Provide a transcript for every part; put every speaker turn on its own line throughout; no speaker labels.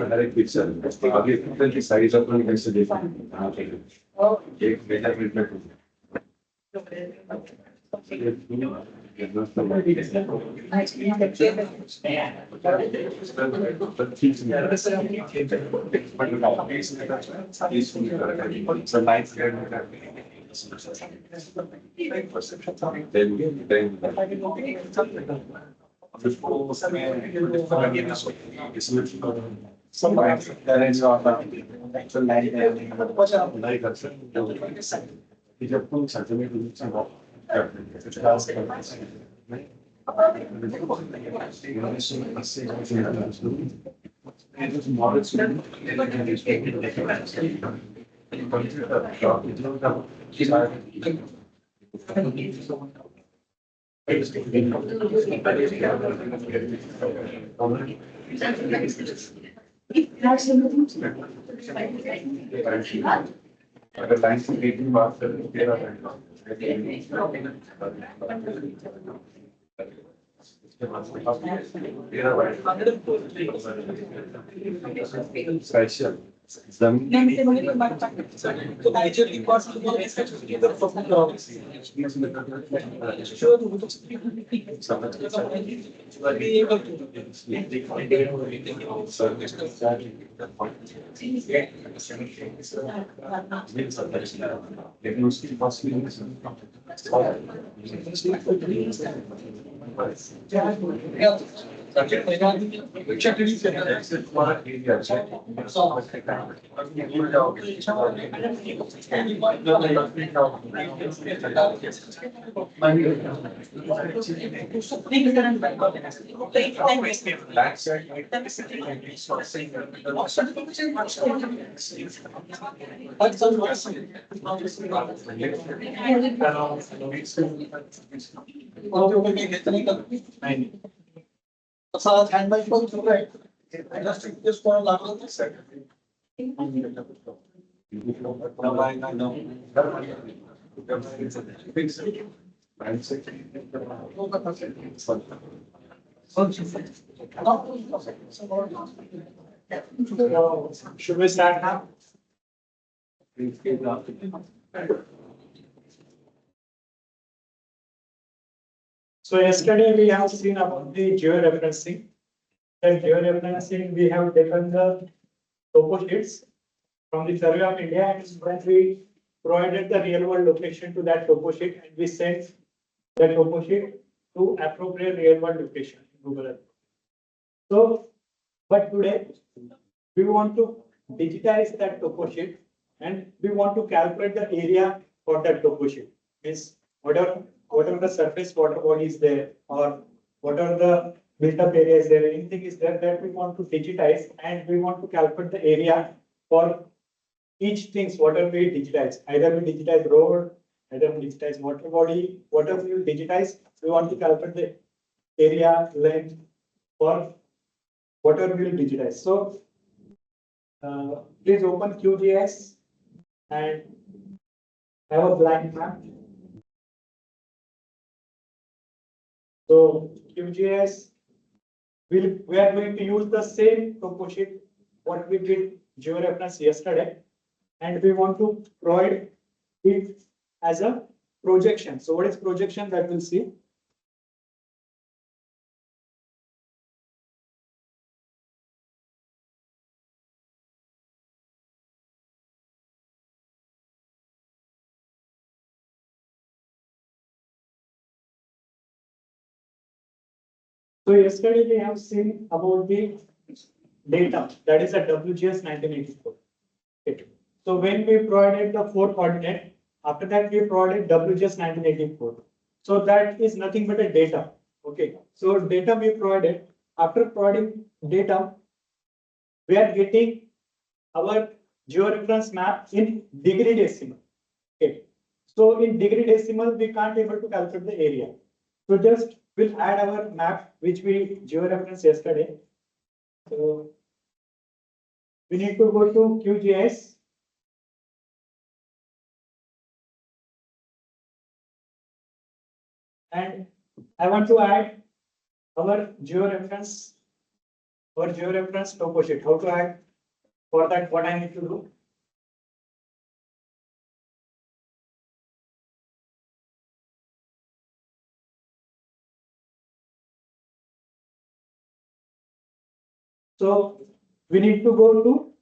direct picture. आगे की size अपन कैसे देखें? एक measurement में sometimes there is actual line अगर लाइन से मीटिंग बात करें तेरा स्पेशल लेकिन उसकी Should we start now? So yesterday we have seen about the georeferencing. In georeferencing, we have taken the topo sheets from the Survey of India, and when we provided the real world location to that topo sheet, and we sent the topo sheet to appropriate real world location in Google Earth. So, but today we want to digitize that topo sheet, and we want to calculate the area for that topo sheet. Means whatever the surface water body is there, or whatever the built-up area is there, anything is there that we want to digitize, and we want to calculate the area for each things, whatever we digitize. Either we digitize road, either we digitize water body, whatever we will digitize, we want to calculate the area, length for whatever we will digitize. So please open QGIS and have a blank map. So QGIS, we are going to use the same topo sheet what we did georeference yesterday, and we want to provide it as a projection. So what is projection? That we'll see. So yesterday we have seen about the data, that is a WGS 1984. Okay. So when we provided the 4 coordinate, after that we provided WGS 1984. So that is nothing but a data. Okay. So data we provided, after providing data, we are getting our georeference map in degree decimal. Okay. So in degree decimal, we can't able to calculate the area. So just we'll add our map which we georeference yesterday. So we need to go to QGIS. And I want to add our georeference topo sheet. How to add? For that, what I need to do? So we need to go to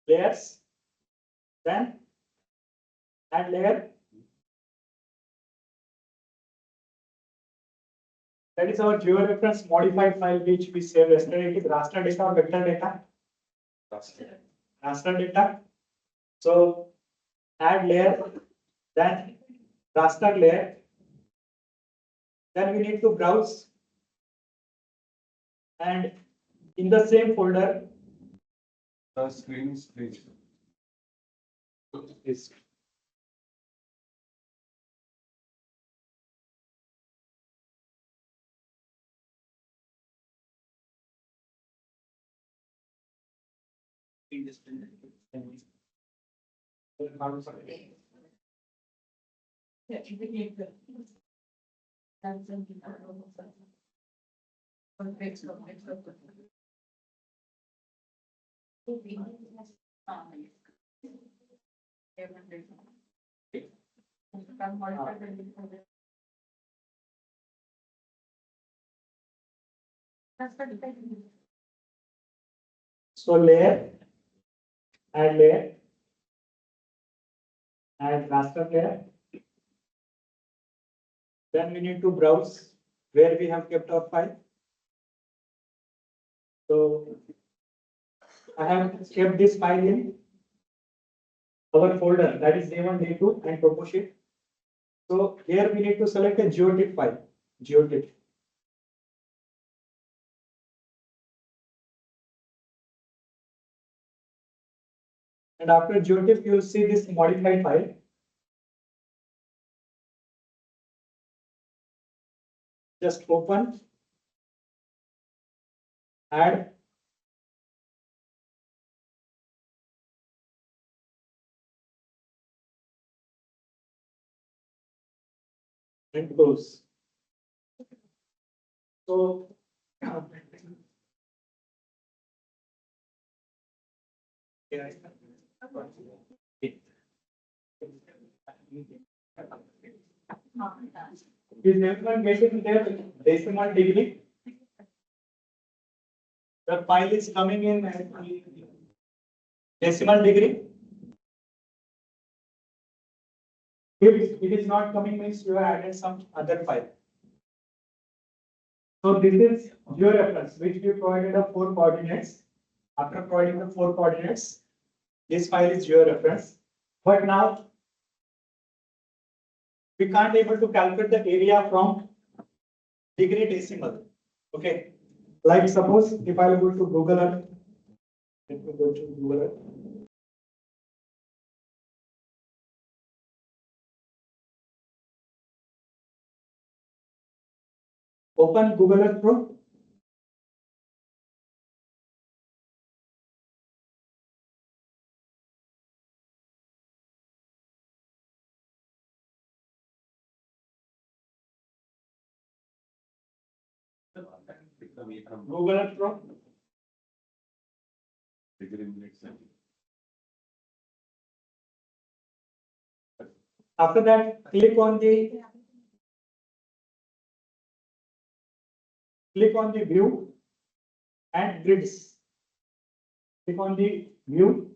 layers, then add layer. That is our georeference modified file which we saved yesterday. It is raster data or vector data? Raster data. So add layer, then raster layer. Then we need to browse, and in the same folder,
The screen is please.
is so layer, add layer, add raster layer. Then we need to browse where we have kept our file. So I have kept this file in our folder, that is day-1, day-2 and topo sheet. So here we need to select a geotit file, geotit. And after geotit, you will see this modified file. Just open, add, and close. So is everyone getting their decimal degree? The file is coming in decimal degree. If it is not coming, means you have added some other file. So this is georeference, which we provided the 4 coordinates. After providing the 4 coordinates, this file is georeference. But now we can't able to calculate the area from degree decimal. Okay. Like suppose if I go to Google Earth, let me go to Google Earth. Open Google Earth Pro. Google Earth Pro. After that, click on the view and grids. Click on the view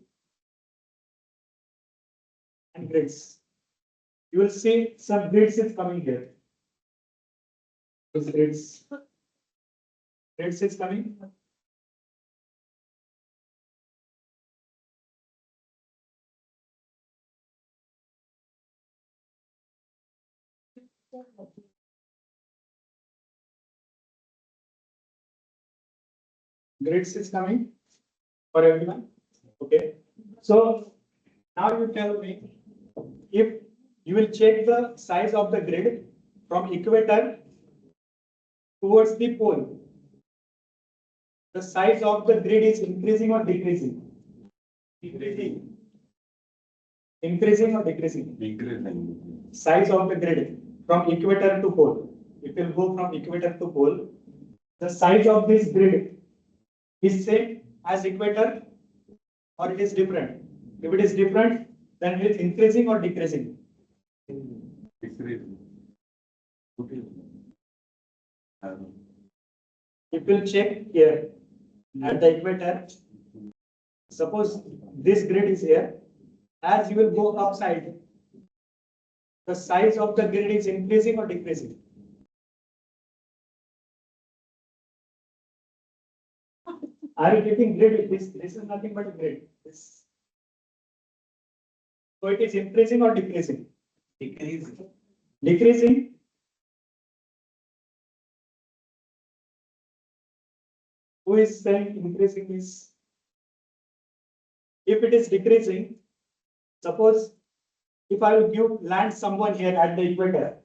and grids. You will see some grids is coming here. This grids is coming. Grids is coming for everyone. Okay. So now you tell me if you will check the size of the grid from equator towards the pole. The size of the grid is increasing or decreasing? Decreasing. Increasing or decreasing?
Increasing.
Size of the grid from equator to pole. It will go from equator to pole. The size of this grid is same as equator or it is different? If it is different, then it is increasing or decreasing?
Decreasing. Okay.
It will check here at the equator. Suppose this grid is here. As you will go upside, the size of the grid is increasing or decreasing? Are you getting grid? This is nothing but a grid. So it is increasing or decreasing? Decreasing. Decreasing. Who is saying increasing is? If it is decreasing, suppose if I will give land someone here at the equator,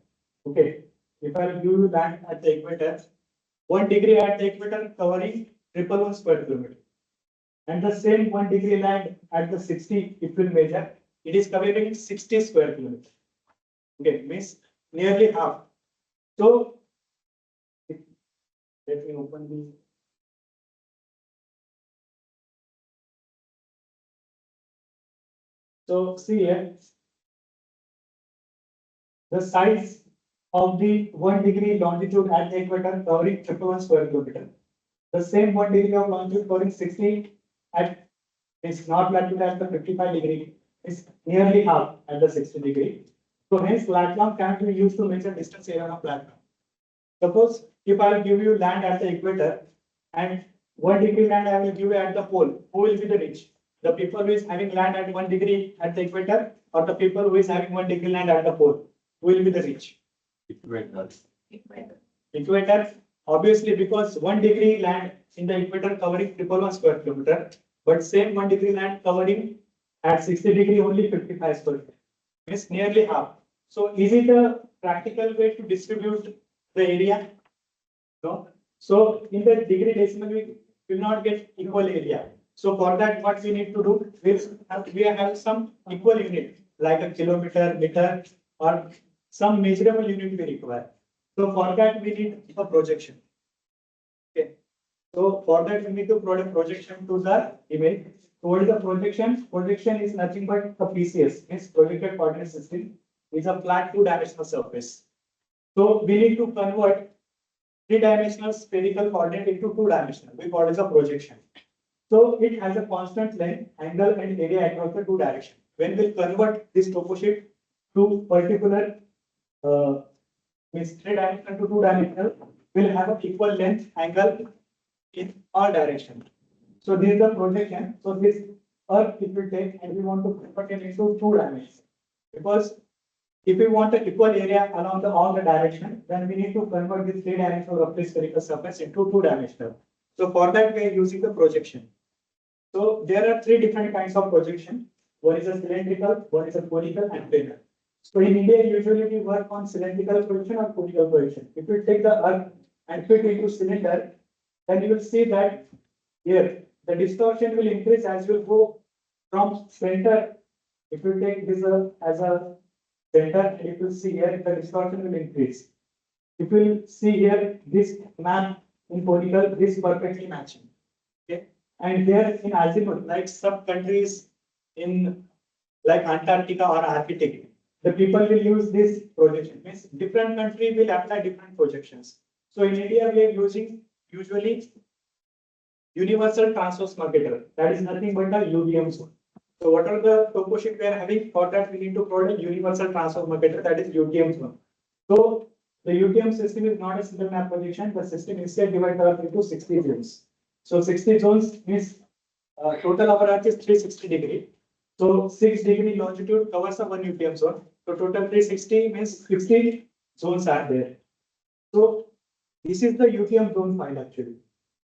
okay, if I will give you land at the equator, 1 degree at the equator covering 111 square kilometer. And the same 1 degree land at the 60, it will measure, it is covering 60 square kilometer. Okay, means nearly half. So, let me open the. So, see here, the size of the 1 degree longitude at the equator covering 111 square kilometer. The same 1 degree of longitude covering 60 at its north latitude at the 55 degree is nearly half at the 60 degree. So hence platform can be used to measure distance area on a platform. Suppose if I will give you land at the equator and 1 degree land I will give you at the pole, who will be the rich? The people who is having land at 1 degree at the equator or the people who is having 1 degree land at the pole? Who will be the rich?
Equator.
Equator, obviously because 1 degree land in the equator covering 111 square kilometer, but same 1 degree land covering at 60 degree only 55 square kilometer. Means nearly half. So is it a practical way to distribute the area? No. So in the degree decimal we will not get equal area. So for that what we need to do is we have some equal unit like a kilometer, meter or some measurable unit we require. So for that we need a projection. Okay. So for that we need to provide a projection to the image. So what is the projection? Projection is nothing but a PCS, means projected coordinate system, is a flat two-dimensional surface. So we need to convert three-dimensional spherical coordinate into two-dimensional. We call it a projection. So it has a constant length, angle, and area across the two directions. When we convert this topo sheet to particular means three-dimensional to two-dimensional, will have an equal length, angle in all directions. So this is the projection. So this earth it will take and we want to convert it into two dimensions. Because if we want an equal area along all the direction, then we need to convert this three-dimensional roughly spherical surface into two-dimensional. So for that we are using the projection. So there are three different kinds of projection. One is a cylindrical, one is a conical and planar. So in India usually we work on cylindrical projection or conical projection. If we take the earth and fit into cylinder, then you will see that here the distortion will increase as you will go from center. If you take this as a center, and if you see here the distortion will increase. If you see here this map in conical, this perfectly matching. Okay, and here in azimuth, like some countries in like Antarctica or Arctic, the people will use this projection. Means different country will apply different projections. So in India we are using usually universal transverse marketer. That is nothing but a UTM zone. So what are the topo sheet we are having? For that we need to provide a universal transverse marketer, that is UTM zone. So the UTM system is not a single map projection. The system instead divided up into 60 zones. So 60 zones means total our arc is 360 degree. So 6 degree longitude covers a one UTM zone. So total 360 means 60 zones are there. So this is the UTM zone file actually.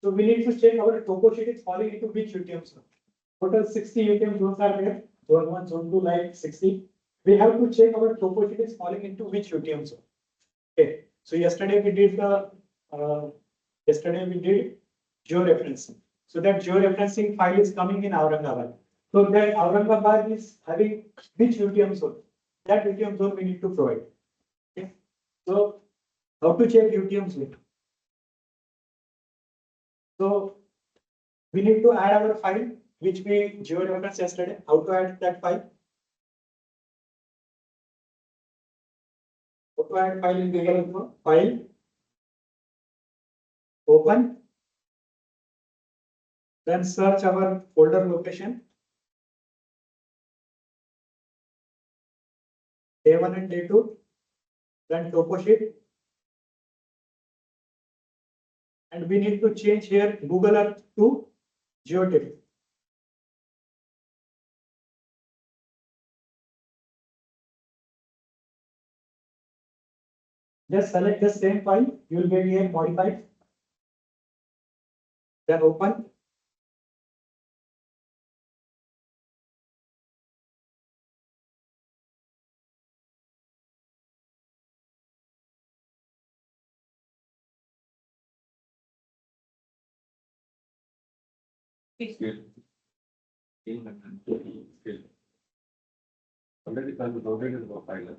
So we need to check our topo sheet is falling into which UTM zone. Total 60 UTM zones are there. Zone 1, zone 2, like 60. We have to check our topo sheet is falling into which UTM zone. Okay. So yesterday we did georeferencing. So that georeferencing file is coming in Aurangabad. So that Aurangabad is having which UTM zone? That UTM zone we need to provide. Okay. So how to check UTM zone? So we need to add our file which we georeferenced yesterday. How to add that file? How to add file in Google? File, open, then search our folder location. Day 1 and day 2, then topo sheet. And we need to change here Google Earth to GeoTip. Just select the same file, you will get here modified. Then open.
Skill. Skill. Already loaded the file.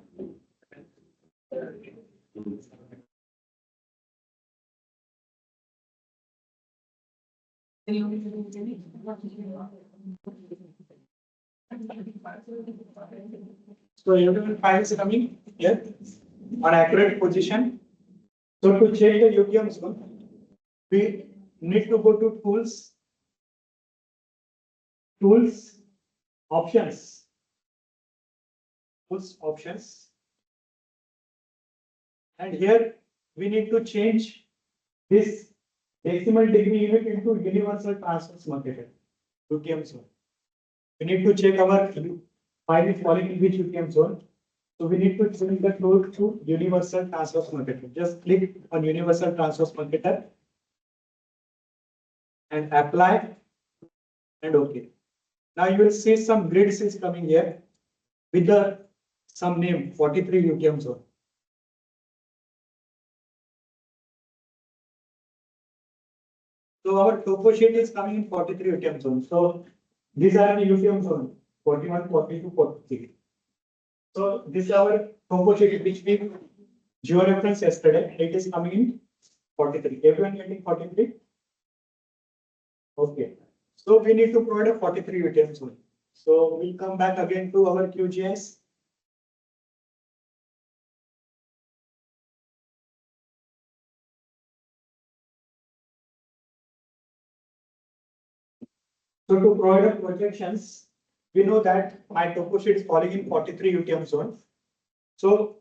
So everyone file is coming here on accurate position. So to check the UTM zone, we need to go to tools, options, and here we need to change this decimal degree unit into universal transverse multiplier, UTM zone. We need to check our file is falling in which UTM zone. So we need to change the tool to universal transverse multiplier. Just click on universal transverse multiplier and apply and OK. Now you will see some grids is coming here with the some name 43 UTM zone. So our topo sheet is coming in 43 UTM zone. So these are the UTM zone 41, 42, 43. So this is our topo sheet which we georeferenced yesterday. It is coming in 43. Everyone getting 43? Okay. So we need to provide a 43 UTM zone. So we'll come back again to our QGIS. So to provide a projections, we know that my topo sheet is falling in 43 UTM zone. So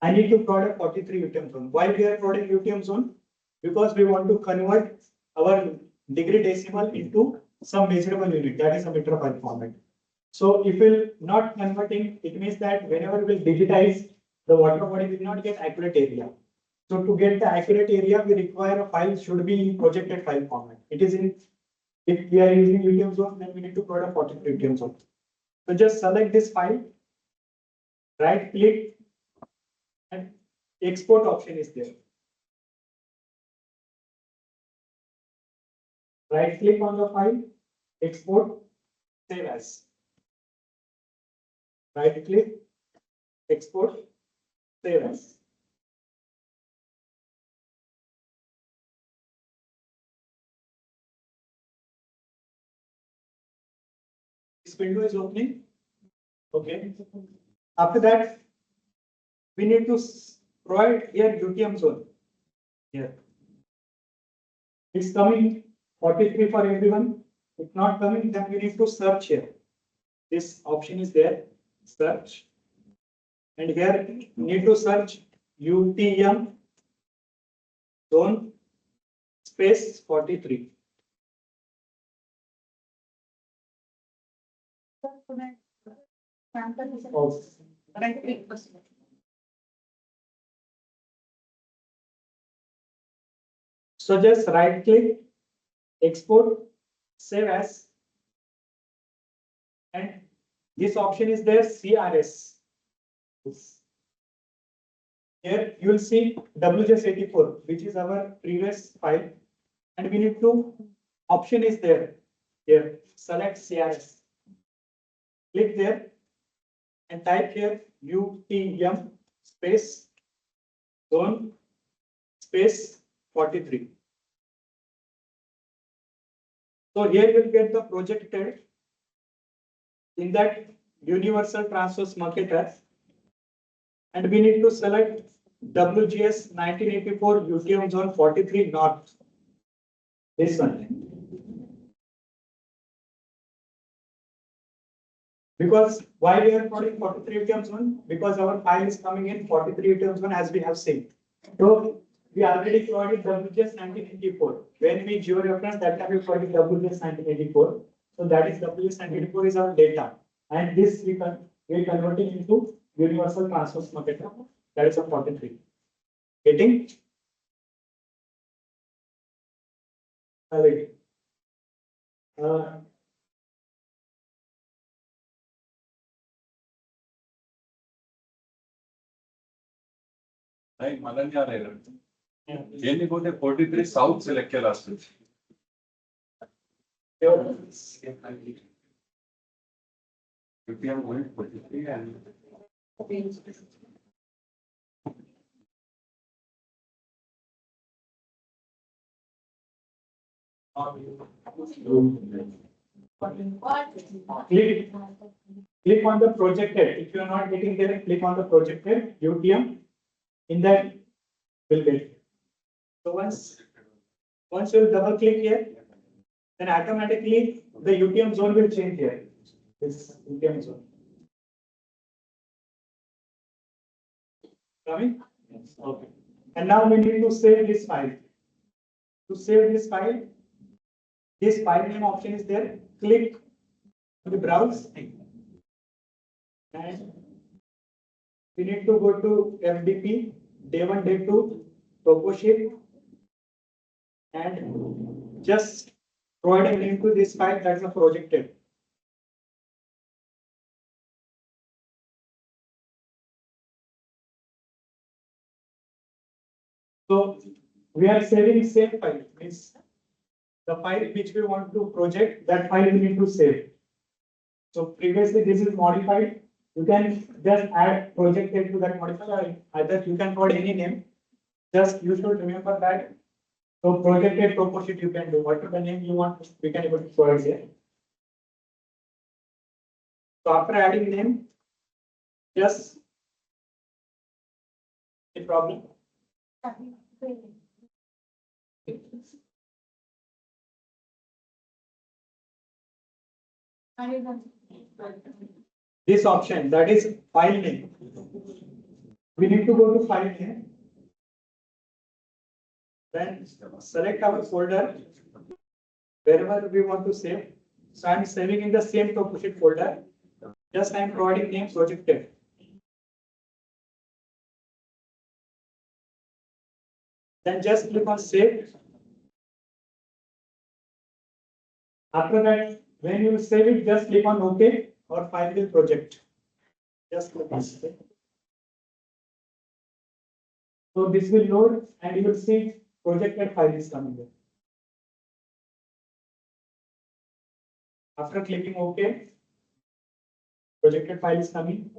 I need to provide a 43 UTM zone. Why we are providing UTM zone? Because we want to convert our degree decimal into some measurable unit, that is a meter file format. So if we're not converting, it means that whenever we digitize, the water body will not get accurate area. So to get the accurate area, we require a file should be in projected file format. It is in, if we are using UTM zone, then we need to provide a 43 UTM zone. So just select this file, right click, and export option is there. Right click on the file, export, save as. Right click, export, save as. This window is opening. Okay. After that, we need to provide here UTM zone. Here. It's coming 43 for everyone. If not coming, then we need to search here. This option is there, search. And here we need to search UTM zone space 43. Oh. So just right click export, save as, and this option is there CRS. Here you will see WGS84, which is our previous file, and we need to, option is there. Here, select CRS. Click there and type here UTM space zone space 43. So here you will get the projected in that universal transverse marketer, and we need to select WGS 1984 UTM zone 43 north. This one. Because why we are putting 43 UTM zone? Because our file is coming in 43 UTM zone as we have seen. So we already provided WGS 1984. When we georeference, that time we provided WGS 1984. So that is WGS 1984 is our data, and this we converting into universal transverse marketer. That is a 43. Getting?
नाही मला नाही आलेलं यांनी कोणते 43 south select केला असेल UTM going 43 and
Click on the projected. If you are not getting there, click on the projected UTM. In that, will get it. So once you double click here, then automatically the UTM zone will change here. This UTM zone. Coming? Yes. Okay. And now we need to save this file. To save this file name option is there. Click on the browse, and we need to go to FDP, day-1, day-2, topo sheet, and just provide a name to this file that's a projected. So we are saving same file, means the file which we want to project, that file we need to save. So previously this is modified. You can just add projected to that modifier. Either you can provide any name. Just you should remember that. So projected topo sheet you can do. Whatever name you want, we can able to provide here. So after adding name, just a problem. This option, that is file name. We need to go to file name. Then select our folder wherever we want to save. So I am saving in the same topo sheet folder. Just I am providing name projected. Then just click on save. After that, when you save it, just click on OK or file will project. Just click on save. So this will load and you will see projected file is coming there. After clicking OK, projected file is coming.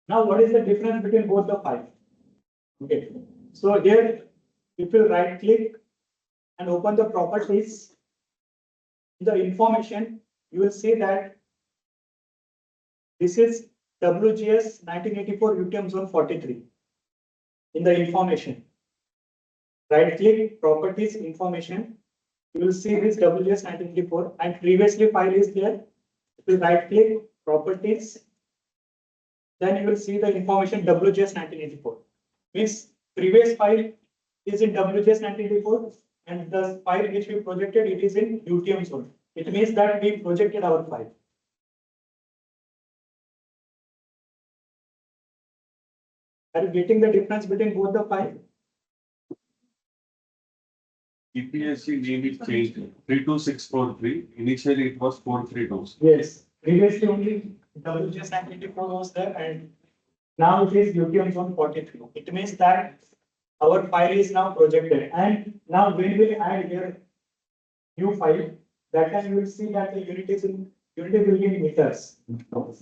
Now what is the difference between both the files? Okay. So here, if you right click and open the properties, in the information, you will see that this is WGS 1984 UTM zone 43. In the information, right click properties information, you will see this WGS 1984 and previously file is there. If you right click properties, then you will see the information WGS 1984. Means previous file is in WGS 1984 and the file which we projected, it is in UTM zone. It means that we projected our file. Are you getting the difference between both the files?
EPSC name is changed, 32643, initially it was 432.
Yes, previously only WGS and 24 was there, and now it is UTM zone 43. It means that our file is now projected, and now when we add here new file, that time you will see that the unit will be in meters.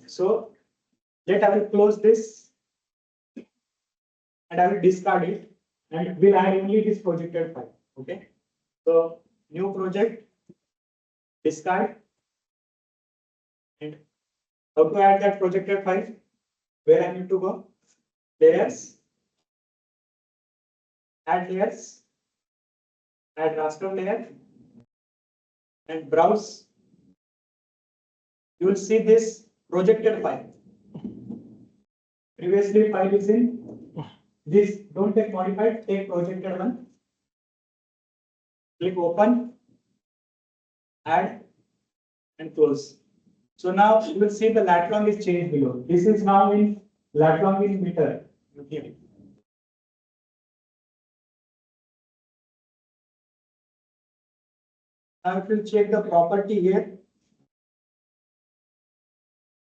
So let I will close this and I will discard it, and we'll add only this projected file. Okay. So new project, discard, and how to add that projected file? Where I need to go? Layers, add layers, add raster layer, and browse. You will see this projected file. Previously file is in this. Don't take modified, take projected one. Click open, add, and close. So now you will see the lat long is changed below. This is now in lat long in meter. Okay. Now if you check the property here,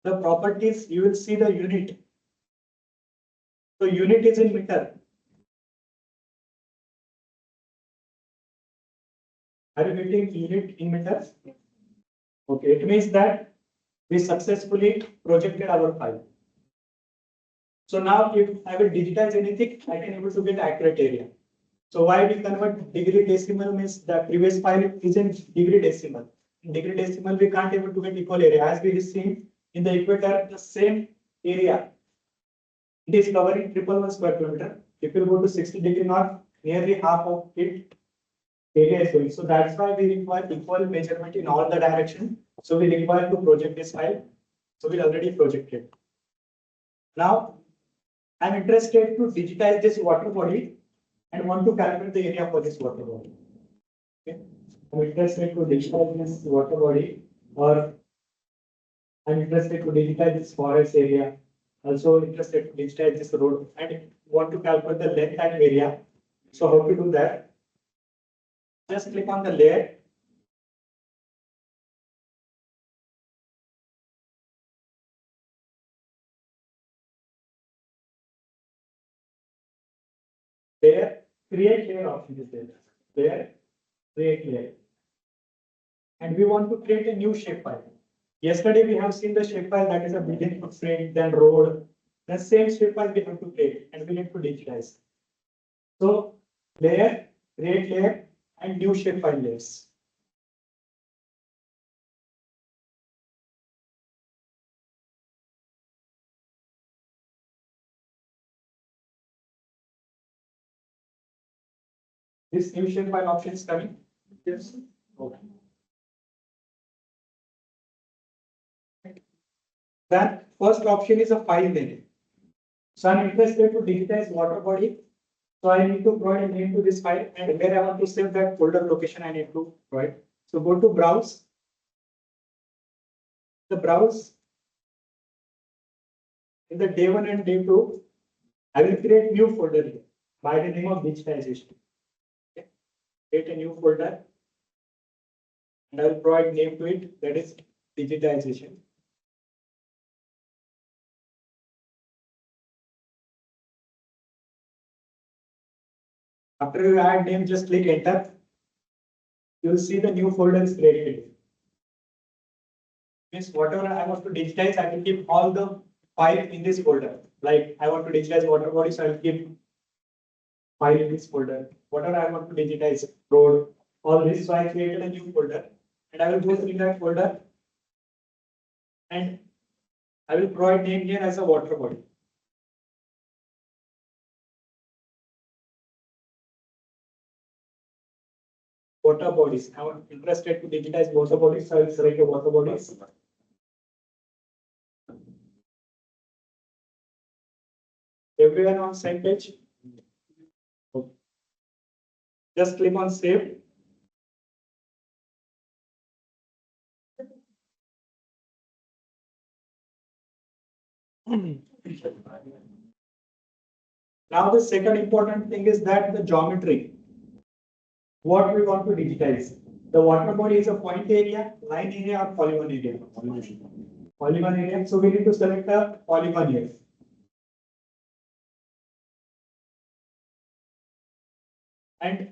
the properties, you will see the unit. So unit is in meter. Are you getting unit in meters? Okay, it means that we successfully projected our file. So now if I will digitize anything, I can able to get accurate area. So why we convert degree decimal means the previous file is in degree decimal. In degree decimal, we can't able to get equal area. As we have seen in the equator, the same area. It is covering 111 square kilometer. If you go to 60° north, nearly half of it area is going. So that's why we require equal measurement in all the direction. So we require to project this file. So we already projected. Now I'm interested to digitize this water body and want to calculate the area for this water body. Okay. I'm interested to digitize this water body, or I'm interested to digitize this forest area. Also interested to digitize this road and want to calculate the length and area. So how to do that? Just click on the layer. Layer, create layer option is there. Layer, create layer. And we want to create a new shapefile. Yesterday we have seen the shapefile, that is a building footprint, then road. The same shapefile we have to create and we need to digitize. So layer, create layer, and new shapefile layers. This new shapefile option is coming. Yes. Okay. Then first option is a file name. So I'm interested to digitize water body. So I need to provide a name to this file, and where I want to save that folder location I need to provide. So go to browse. The browse in the day 1 and day 2, I will create new folder here by the name of digitization. Okay. Create a new folder and I will provide name to it, that is digitization. After you add name, just click enter. You will see the new folder is created. Means whatever I want to digitize, I will keep all the file in this folder. Like I want to digitize water body, so I will keep file in this folder. Whatever I want to digitize, road, all this. So I created a new folder and I will go through that folder and I will provide name here as a water body. Water bodies. I am interested to digitize water bodies, so I will select a water bodies. Everyone on same page? Okay. Just click on save. Now the second important thing is that the geometry. what we want to digitize. The water body is a point area, line area, or polygon area. Polygon area. So we need to select a polygon here. And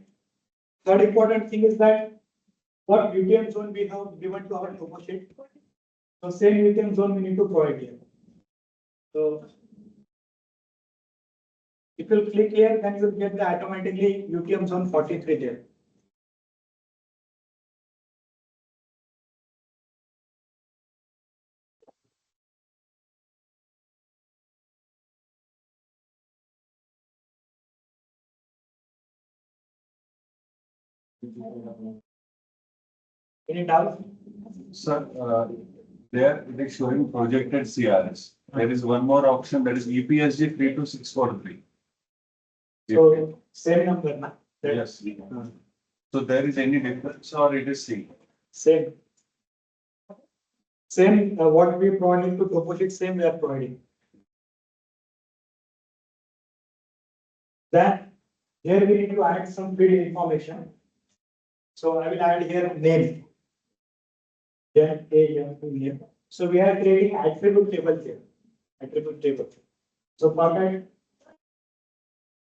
third important thing is that what UTM zone we have given to our topo sheet. So same UTM zone we need to provide here. So if you click here, then you will get the automatically UTM zone 43 there. Any doubt?
Sir, there it is showing projected CRS. There is one more option, that is EPSG 32643.
So same number, na?
Yes. So there is any difference or it is same?
Same. Same, what we provided to topo sheet, same we are providing. Then here we need to add some field information. So I will add here name. Then name. So we are creating attribute table here. Attribute table. So for that,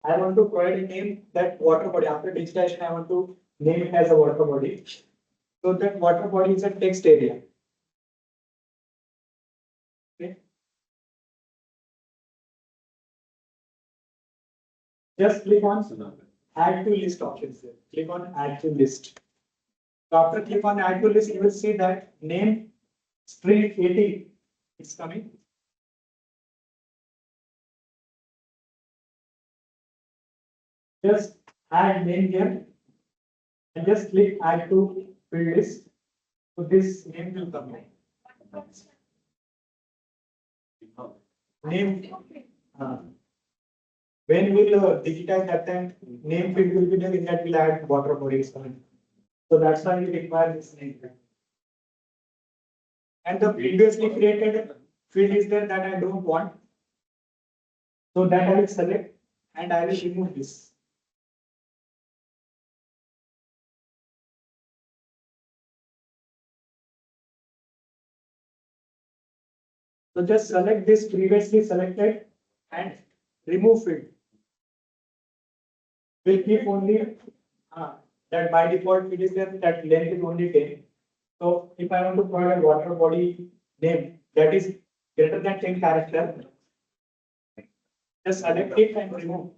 I want to provide a name that water body. After digitization, I want to name it as a water body. So that water body is a text area. Okay. Just click on add to list options here. Click on add to list. So after click on add to list, you will see that name street 80 is coming. Just add name here and just click add to field list. So this name will come in. Name. When we'll digitize that time, name field will be there, in that we'll add water bodies coming. So that's why we require this name field. And the previously created field is there that I don't want. So that I will select and I will remove this. So just select this previously selected and remove field. We'll keep only that by default field is there, that length is only 10. So if I want to provide a water body name that is greater than 10 characters, just select it and remove.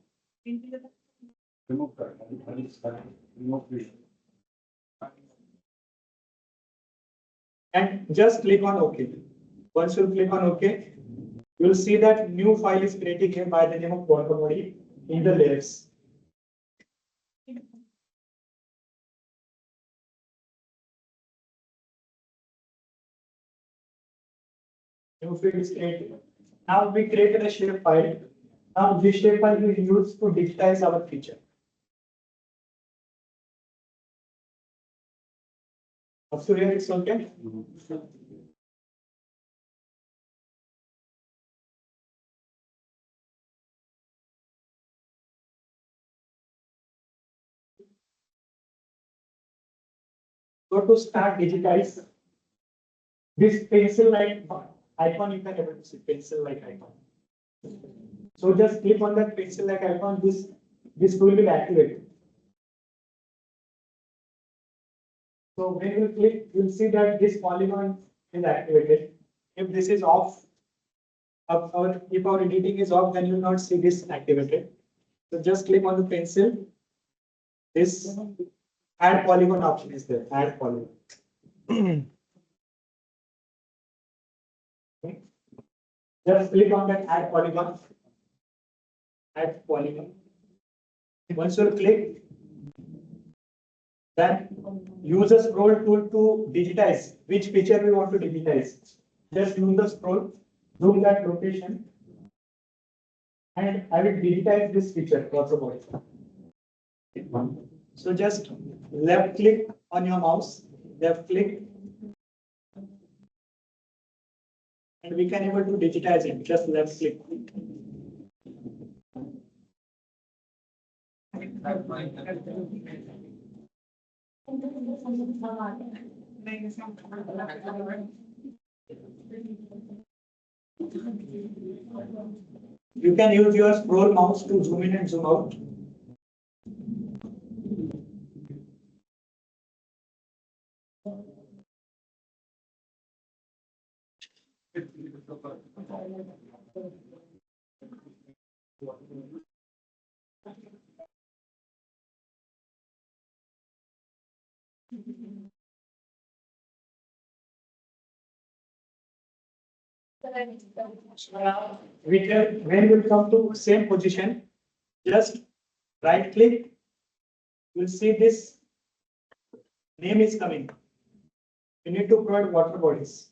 Remove that. Remove this.
And just click on OK. Once you click on OK, you will see that new file is created here by the name of water body in the layers. New field is created. Now we created a shape file. Now this shape file we use to digitize our feature. Up to here it's okay. So to start digitize, this pencil-like icon you can able to see pencil-like icon. So just click on that pencil-like icon. This tool will activate. So when you click, you'll see that this polygon is activated. If this is off, or if our editing is off, then you will not see this activated. So just click on the pencil. This add polygon option is there. Add polygon. Okay. Just click on that add polygon. Add polygon. Once you click, then use the scroll tool to digitize which feature we want to digitize. Just use the scroll, zoom that location, and I will digitize this feature water body. So just left click on your mouse, left click, and we can able to digitize it. Just left click. You can use your scroll mouse to zoom in and zoom out. When we come to same position, just right click. You'll see this name is coming. You need to provide water bodies.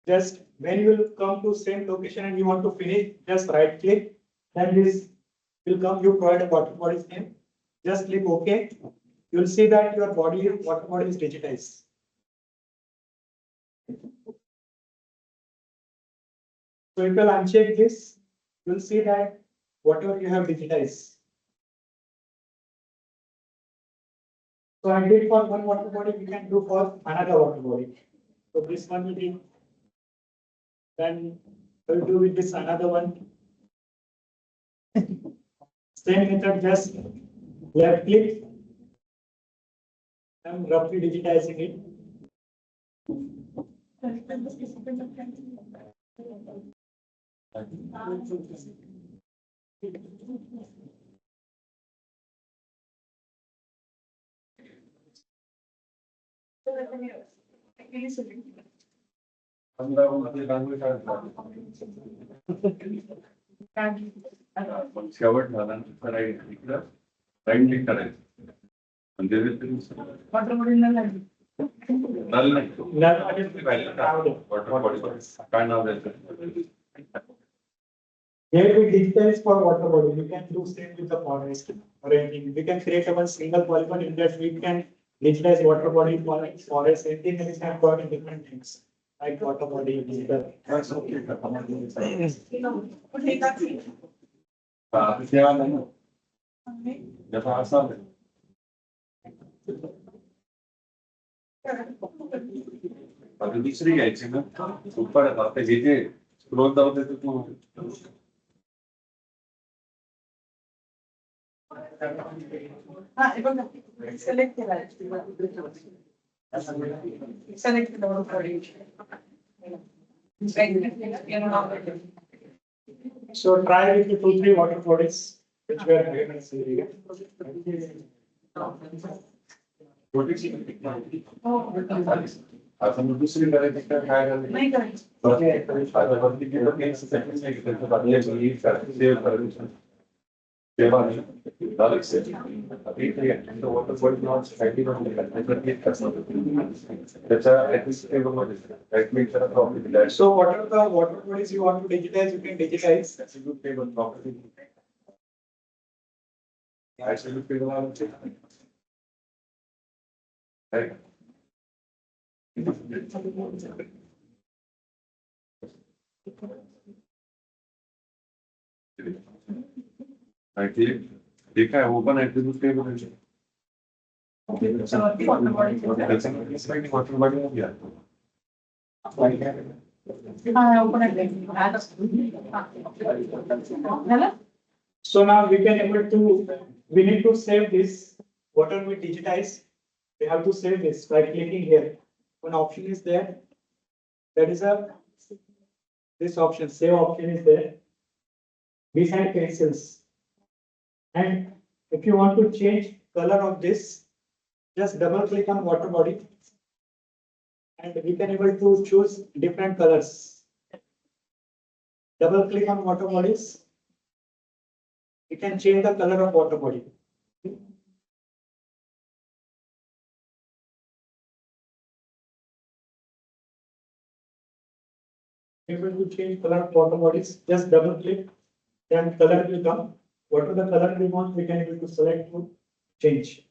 Just when you will come to same location and you want to finish, just right click. Then this will come. You provide a water body's name. Just click OK. You'll see that your water body is digitized. So if you'll uncheck this, you'll see that whatever you have digitized. So I did for one water body, we can do for another water body. So this one we did. Then we'll do with this another one. Same method, just left click. I'm roughly digitizing it.
शेवट झाला तर right click करायचं म्हणजे water body नाही काय नाव द्यायचं.
Here we digitize for water body. We can do same with the forest or anything. We can create a one single polygon in that we can digitize water body, forest, anything, and we can call it different things like water body, digital.
That's okay. सेवा नाही ना जसा असा आता दुसरी घ्यायची ना super आता हे जे स्क्रोल डाऊन देतो तू
Select
So try with the 2-3 water bodies which we are having in this area.
आता मग दुसरी करायची तर काय करायचं तेव्हा वॉटर बॉडी त्याच्या
So whatever the water bodies you want to digitize, you can digitize.
Table property ठीक आहे open attribute table water body घ्या
So now we can able to, we need to save this, whatever we digitize, we have to save this by clicking here. One option is there, that is this option, save option is there. Beside pencils. And if you want to change color of this, just double click on water body. And we can able to choose different colors. Double click on water bodies. You can change the color of water body. Able to change color of water bodies, just double click, then color will come. Whatever the color we want, we can able to select to change.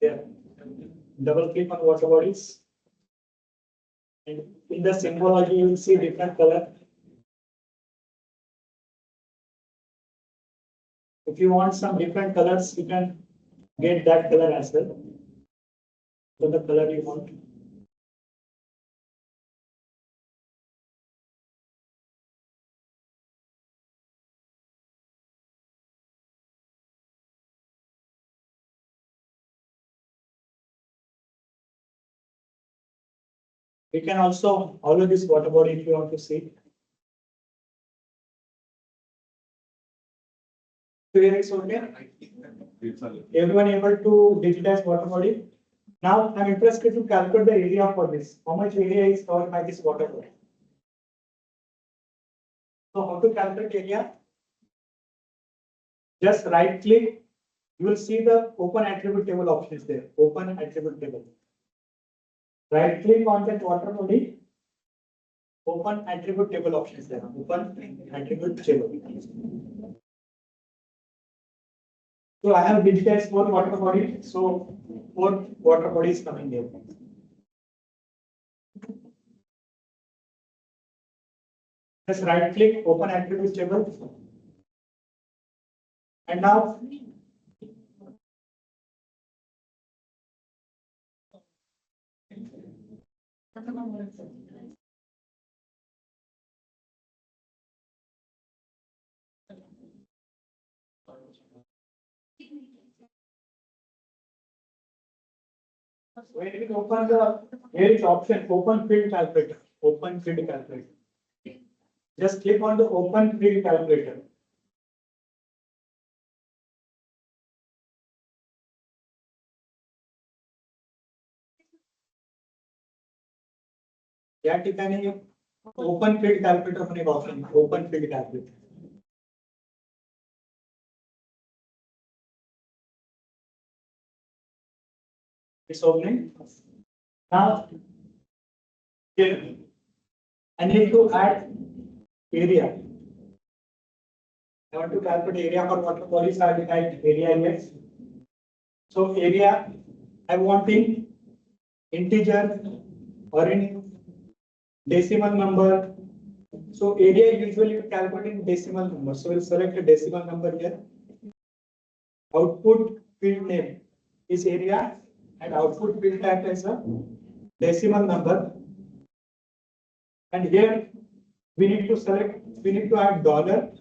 There, double click on water bodies. And in the symbology, you will see different color. If you want some different colors, you can get that color as well. So the color you want. We can also follow this water body if you want to see. So here it's okay. Everyone able to digitize water body? Now I'm interested to calculate the area for this. How much area is covered by this water body? So how to calculate area? Just right click. You will see the open attribute table options there. Open attribute table. Right click on that water body. Open attribute table options there. Open attribute table. So I have digitized 4 water bodies. So 4 water bodies coming here. Just right click, open attribute table. And now when you open here is option open field calculator. Open field calculator. Just click on the open field calculator. या ठिकाणी open field calculator पण एक option open field calculator. It's opening. Now here I need to add area. I want to calculate area for water bodies. I will add area here. So area I want in integer or in decimal number. So area usually you calculate in decimal number. So we'll select a decimal number here. Output field name is area and output field type is a decimal number. And here we need to select, we need to add dollar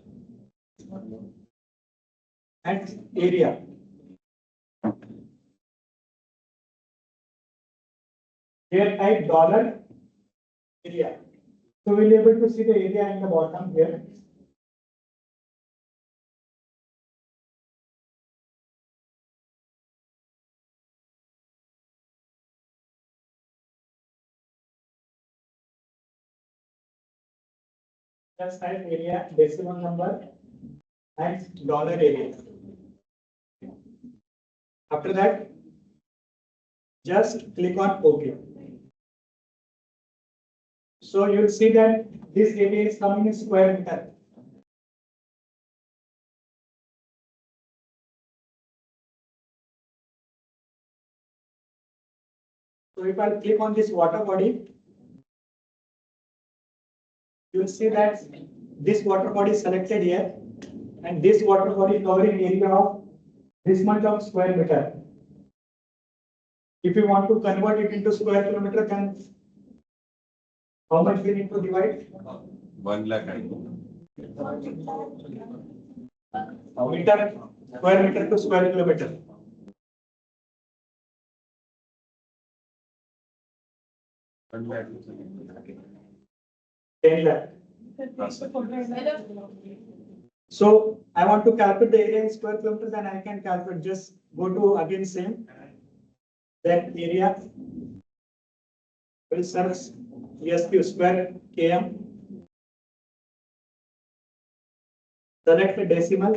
and area. Here type dollar area. So we'll be able to see the area in the bottom here. Just type area, decimal number and dollar area. After that, just click on OK. So you'll see that this area is coming in square meter. So if I click on this water body, you'll see that this water body is selected here, and this water body covering area of this much of square meter. If you want to convert it into square kilometer, then how much we need to divide?
1 lakh.
Meter, square meter to square kilometer.
One lakh.
10 lakh. So I want to calculate the area in square kilometers, and I can calculate. Just go to again same. Then area. Will search ESP square km. Select the decimal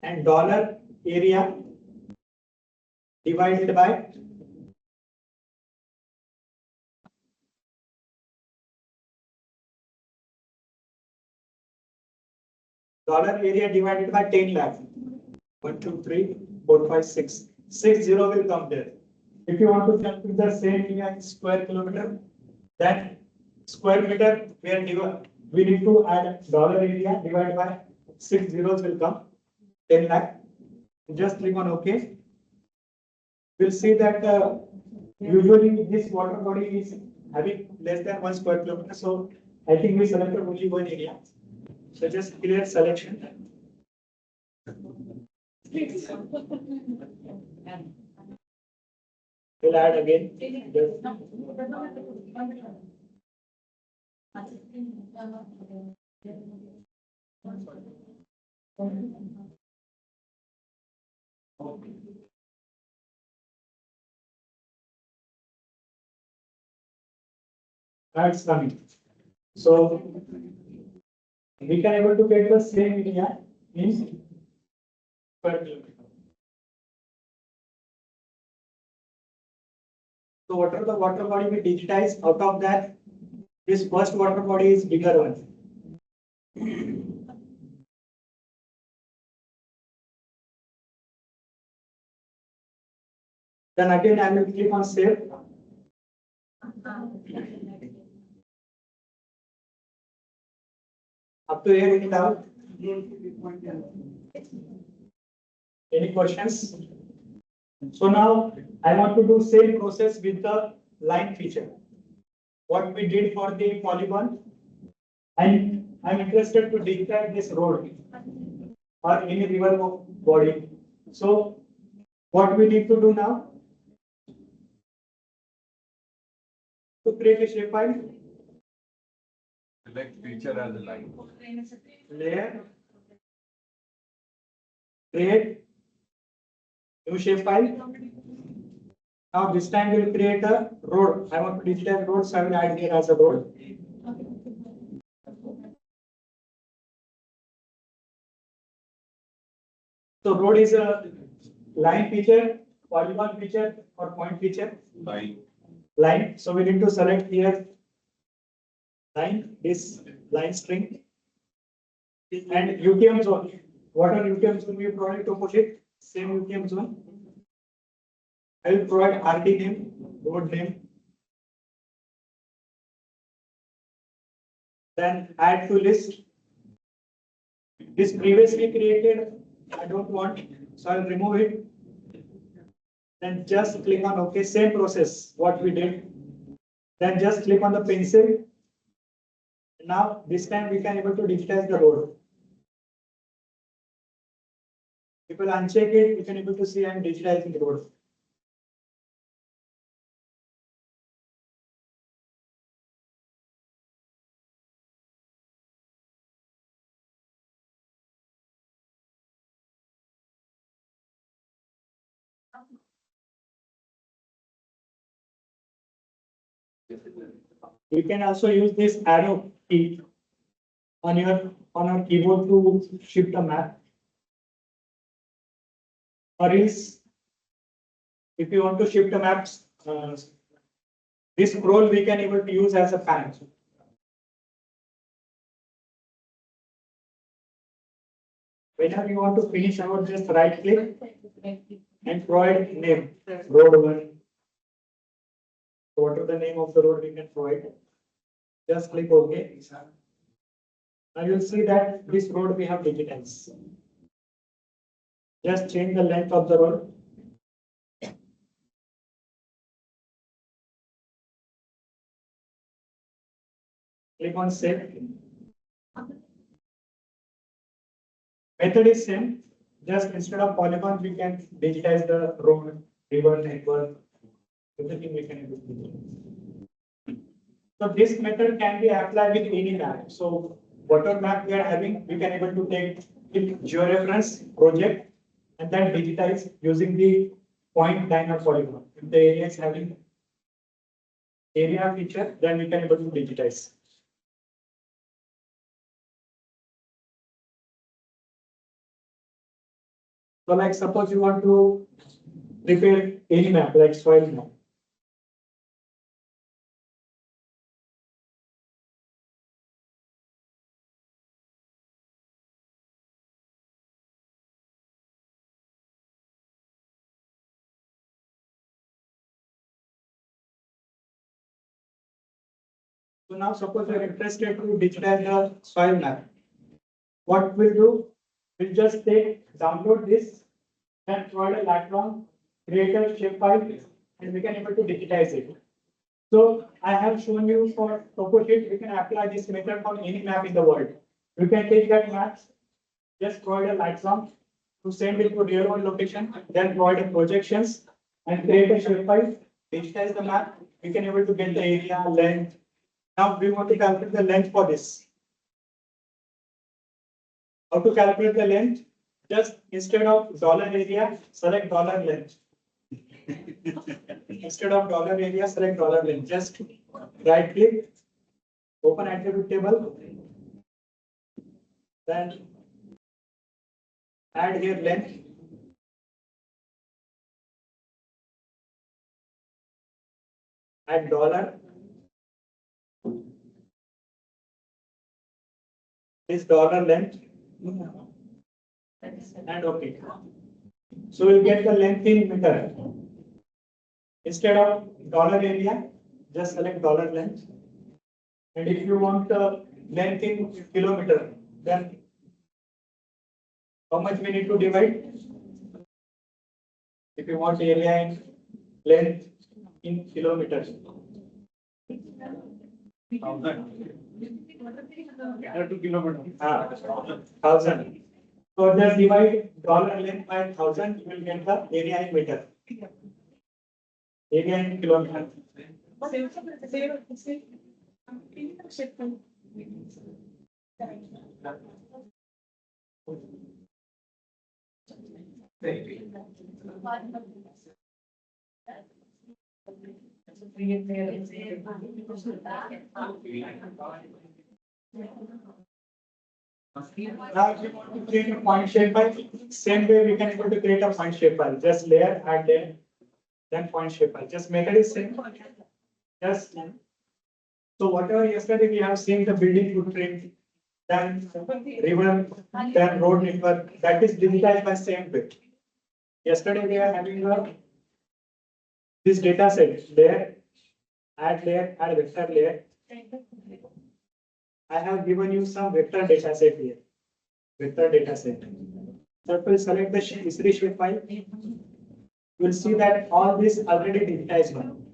and dollar area divided by dollar area divided by 10 lakh. 1, 2, 3, 4, 5, 6. 60 will come there. If you want to calculate the same area in square kilometer, then square meter we need to add dollar area divided by 6 zeros will come, 10 lakh. Just click on OK. We'll see that usually this water body is having less than 1 square kilometer. So I think we selected only one area. So just clear selection. We'll add again. That's coming. So we can able to get the same area in square kilometer. So whatever the water body we digitize, out of that, this first water body is bigger one. Then again I will click on save. Up to here, any doubt? Any questions? So now I want to do same process with the line feature. What we did for the polygon, and I'm interested to digitize this road or any river body. So what we need to do now? To create a shapefile.
Select feature as a line.
Layer, create new shapefile. Now this time we'll create a road. I want to digitize road, so I will add here as a road. So road is a line feature, polygon feature, or point feature. Line. So we need to select here line, this line string, and UTM zone. What are UTM zone we provide to push it? Same UTM zone. I will provide RD name, road name. Then add to list. This previously created, I don't want, so I'll remove it. Then just click on OK. Same process what we did. Then just click on the pencil. Now this time we can able to digitize the road. If you uncheck it, you can able to see I'm digitizing the road. You can also use this arrow key on your keyboard to shift a map. Or else, if you want to shift a map, this scroll we can able to use as a fan. Whenever you want to finish our, just right click and provide name, road 1. So whatever the name of the road we can provide. Just click OK. Now you'll see that this road we have digitized. Just change the length of the road. Click on save. Method is same. Just instead of polygon, we can digitize the road, river, network, everything we can do. So this method can be applied with any map. So whatever map we are having, we can able to take it georeference project and then digitize using the point line or polygon. If the area is having area feature, then we can able to digitize. So like suppose you want to prepare any map like soil map. So now suppose you are interested to digitize the soil map. what we'll do, we'll just download this, then provide a lifelong, create a shapefile, and we can able to digitize it. So I have shown you for topo sheet, we can apply this method on any map in the world. You can take that map, just provide a lifelong to send it to real world location, then provide a projections and create a shapefile, digitize the map. We can able to get the area, length. Now we want to calculate the length for this. How to calculate the length? Just instead of dollar area, select dollar length. Instead of dollar area, select dollar length. Just right click, open attribute table, then add here length. Add dollar. This dollar length. And okay. So we'll get the length in meter. Instead of dollar area, just select dollar length. And if you want the length in kilometer, then how much we need to divide? If you want area in length in kilometers. 1,000. So just divide dollar length by 1,000, you will get the area in meter. Area in kilometer. Now, if you want to create a point shape file, same way we can able to create a point shape file. Just layer, add layer, then point shape file. Just method is same. Just so whatever yesterday we have seen the building footprint, then river, then road network, that is digitized by same way. Yesterday we are having this data set layer, add vector layer. I have given you some vector data set here. Vector data set. So if we select the history shape file, you will see that all this already digitized one.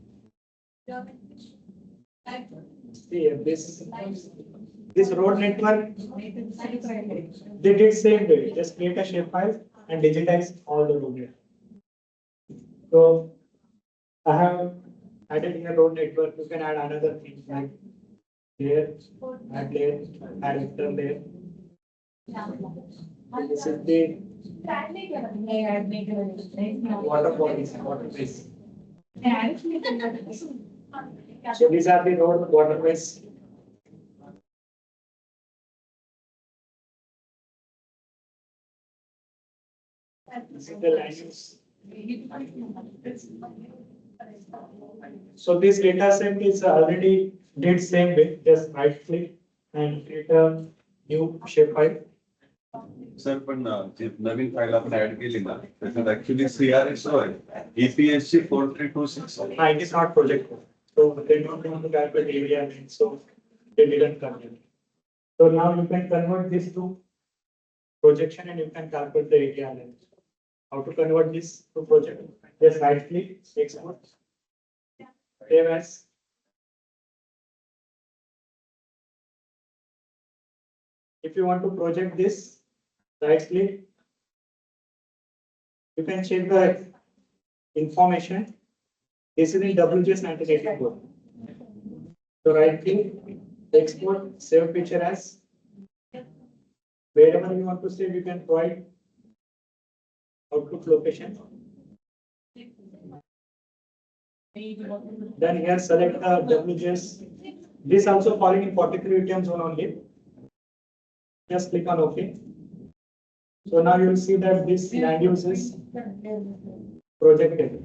See here, this road network, they did same way. Just create a shape file and digitize all the road network. So I have added here road network. You can add another thing like here, add layer, add vector layer. This is the water bodies, waterways. So these are the road waterways. This is the land use. So this data set is already did same way. Just right click and create a new shapefile.
Sir पण जे नवीन file आपण add केली ना त्याच्यात actually CRS होय EPSG 4326.
It is not project. So they don't want to calculate area, so they didn't convert. So now you can convert this to projection and you can calculate the area length. How to convert this to project? Just right click, export, save as. If you want to project this, right click. You can check the information. This is in WGS 1984. So right click, export, save picture as. Wherever you want to save, you can provide output location. Then here select the WGS. This also falling in 43 ATM zone only. Just click on OK. So now you will see that this land use is projected.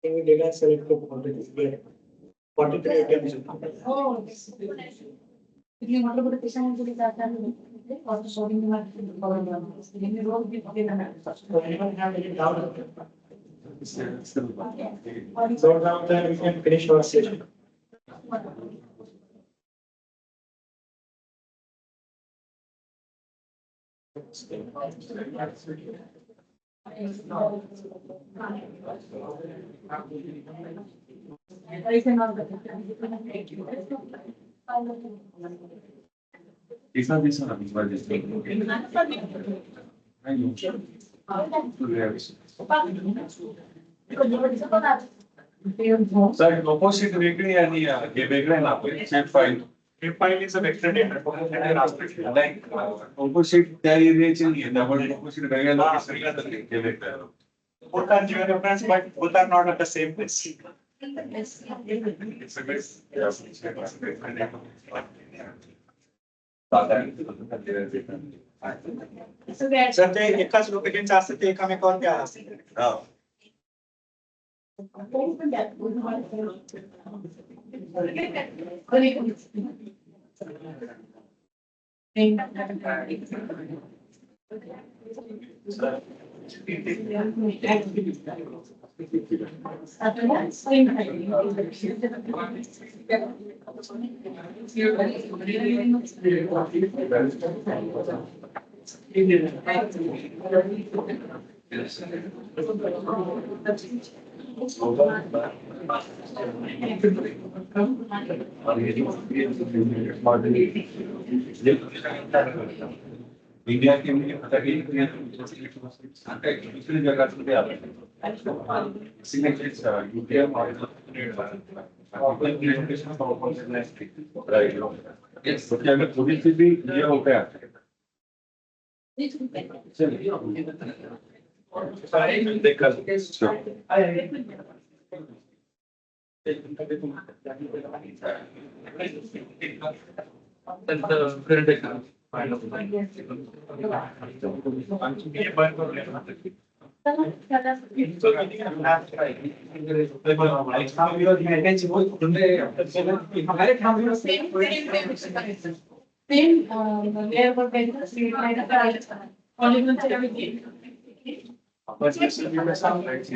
Data select to 43 ATM zone.
If you want to put a patient into the or showing the
So anyone have any doubt? So now then we can finish our session.
These are sir opposite वेगळी आणि हे वेगळं आहे ना आपलं shape file.
Shape file is a vector data.
Like opposite त्या एरियाचे नाही त्यामुळे opposite वेगळ्या लोकेशनला केले तर.
Both are georeference, but both are not at the same place.
It's a bit.
जर ते एकाच लोकेशनचं असतं ते एकामेकावर द्या असतं.
इंडिया के लिए दूसरी जगह से अगर थोड़ी सी भी ये हो गया
Same, there were vendors, we tried to price, polygons and everything.
But this will be the sound like.